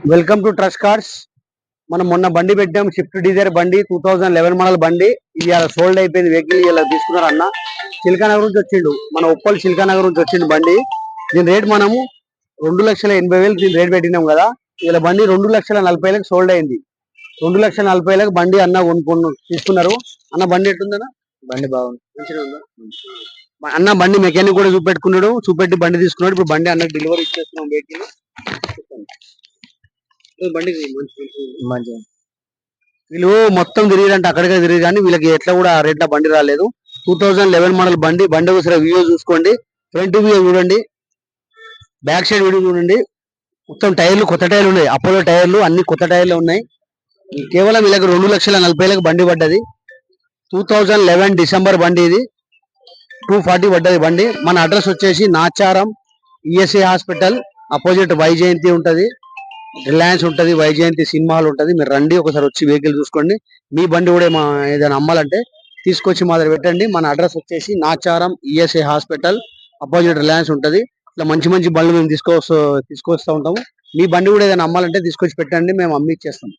Welcome to trust cars. మనం మొన్న బండి పెట్టాం, షిఫ్ట్ డిజైర్ బండి 2011 మోడల్ బండి. ఇది అలా సోల్డ్ అయిపోయింది వెహికల్. ఇలా తీసుకున్నారు అన్న చిల్కానగర్ నుంచి వచ్చిండు, మన ఉప్పల్ చిల్కానగర్ నుంచి వచ్చిండు బండి. దీని రేట్ మనము 2,80,000 దీని రేట్ పెట్టినాం కదా. ఇలా బండి 2,40,000 సోల్డ్ అయింది. 2,40,000 బండి అన్న కొనుక్కున్నారు, తీసుకున్నారు. అన్న బండి ఎట్టుందన్న? బండి బాగుంది, మంచిగా ఉందా అన్న? బండి మెకానిక్ కూడా చూపెట్టుకున్నాడు, చూపెట్టి బండి తీసుకున్నాడు. ఇప్పుడు బండి అన్న డెలివరీ ఇచ్చేస్తున్నాం వెహికల్. బండి మంచిగా వీళ్ళు మొత్తం తిరిగిరంటే అక్కడికే తిరిగి, కానీ వీళ్ళకి ఎట్లా కూడా ఆ రేట్ బండి రాలేదు. 2011 మోడల్ బండి. బండి ఒకసారి వ్యూ చూసుకోండి, ఫ్రంట్ వ్యూ చూడండి, బ్యాక్ సైడ్ వ్యూ చూడండి. మొత్తం టైర్లు కొత్త టైర్లు ఉన్నాయి, అపోలో టైర్లు అన్ని కొత్త టైర్లు ఉన్నాయి. కేవలం వీళ్ళకి 2,40,000 బండి పడ్డది. 2011 డిసెంబర్ బండి ఇది. 240 పడ్డది బండి. మన అడ్రస్ వచ్చేసి Nacharam ESI hospital opposite Vyjayanthi ఉంటది, రిలయన్స్ ఉంటది, వైజయంతి సినిమా హాల్ ఉంటది. మీరు రండి, ఒకసారి వచ్చి వెహికల్ చూసుకోండి. మీ బండి కూడా ఏదైనా అమ్మాలంటే తీసుకొచ్చి మా దగ్గర పెట్టండి. మన అడ్రస్ వచ్చేసి Nacharam ESI hospital opposite Reliance ఉంటది. ఇట్లా మంచి మంచి బండ్లు మేము తీసుకొస్తూ ఉంటాము. మీ బండి కూడా ఏదైనా అమ్మాలంటే తీసుకొచ్చి పెట్టండి, మేము అమ్మి ఇచ్చేస్తాం.